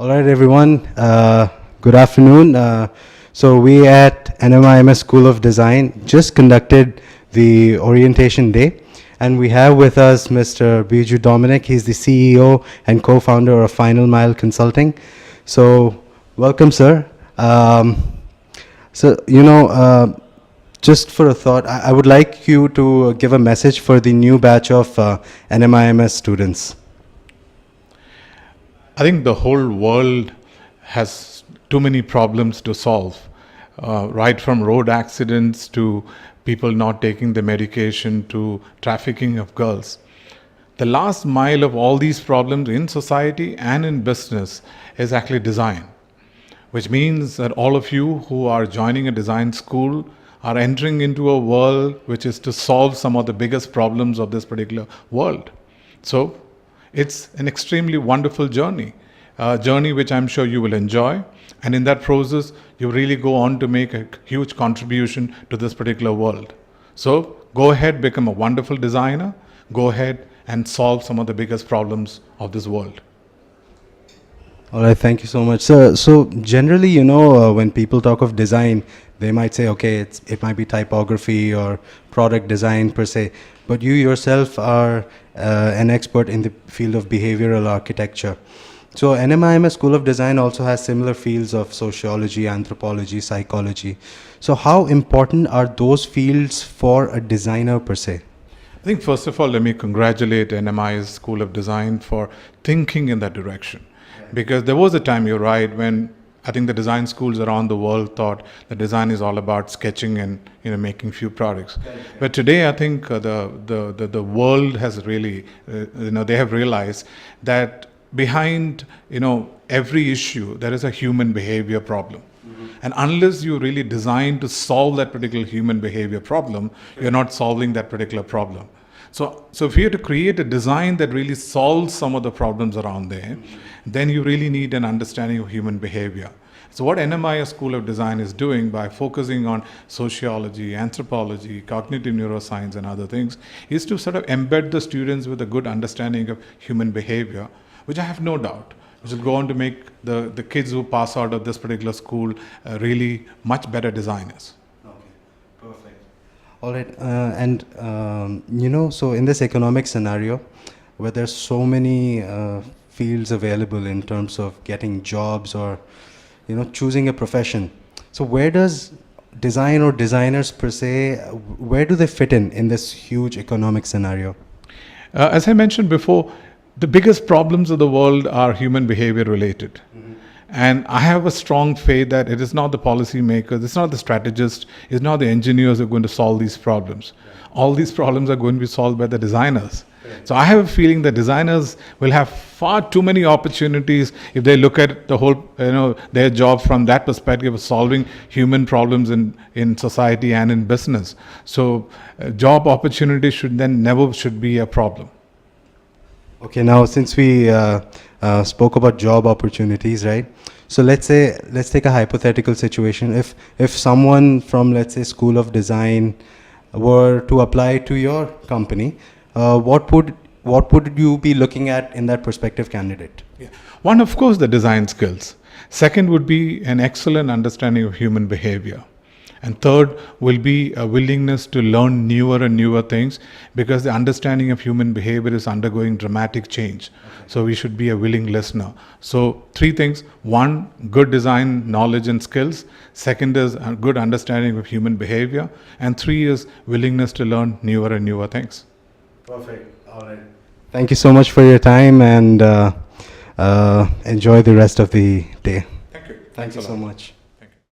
All right, everyone. Good afternoon. So we at NMIMS School of Design just conducted the orientation day, and we have with us Mr. Biju Dominic. He's the CEO and co-founder of FinalMile Consulting. So welcome, sir. Just for a thought, I would like you to give a message for the new batch of NMIMS students. I think the whole world has too many problems to solve, right from road accidents to people not taking the medication to trafficking of girls. The last mile of all these problems in society and in business is actually design, which means that all of you who are joining a design school are entering into a world which is to solve some of the biggest problems of this particular world. So it's an extremely wonderful journey, a journey which I'm sure you will enjoy. And in that process, you really go on to make a huge contribution to this particular world. So go ahead, become a wonderful designer. Go ahead and solve some of the biggest problems of this world. All right, thank you so much, sir. So generally, when people talk of design, they might say, okay, it might be typography or product design per se, but you yourself are an expert in the field of behavioral architecture. So NMIMS School of Design also has similar fields of sociology, anthropology, psychology. So how important are those fields for a designer per se? I think first of all, let me congratulate NMIMS School of Design for thinking in that direction. Because there was a time, you're right, when I think the design schools around the world thought that design is all about sketching and making few products. But today, I think the world has really, they have realized that behind every issue there is a human behavior problem. And unless you really design to solve that particular human behavior problem, you're not solving that particular problem. So if you have to create a design that really solves some of the problems around there, then you really need an understanding of human behavior. So what NMIMS School of Design is doing by focusing on sociology, anthropology, cognitive neuroscience and other things is to sort of embed the students with a good understanding of human behavior, which I have no doubt which will go on to make the kids who pass out of this particular school really much better designers. All right, so in this economic scenario, where there's so many fields available in terms of getting jobs or, choosing a profession. So where does design or designers per se, where do they fit in this huge economic scenario? As I mentioned before, the biggest problems of the world are human behavior related. And I have a strong faith that it is not the policymakers, it's not the strategists, it's not the engineers who are going to solve these problems. All these problems are going to be solved by the designers. So I have a feeling that designers will have far too many opportunities if they look at the whole, their job from that perspective of solving human problems in society and in business. So job opportunities should be a problem. Okay, now since we spoke about job opportunities, right? So let's take a hypothetical situation. If someone from, let's say, School of Design were to apply to your company, what would you be looking at in that prospective candidate? Yeah. One, of course, the design skills. Second would be an excellent understanding of human behavior. And third will be a willingness to learn newer and newer things, because the understanding of human behavior is undergoing dramatic change. Okay. So we should be a willing listener. So three things. One, good design knowledge and skills. Second is a good understanding of human behavior. And three is willingness to learn newer and newer things. Perfect. All right. Thank you so much for your time, and enjoy the rest of the day. Thank you. Thank you so much.